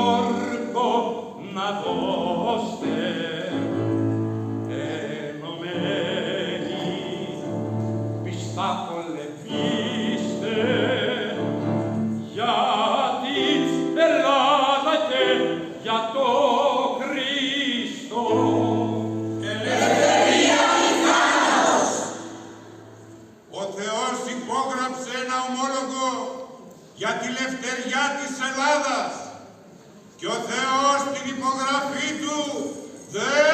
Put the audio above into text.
όρκο να δώστε ενωμένοι πιστά πολεμήστε για την Ελλάδα και για το Χριστό. Ελευθερία ή θάνατος! Ο Θεός υπόγραψε ένα ομόλογο για τη λευτεριά της Ελλάδας και ο Θεός την υπογραφή του δεν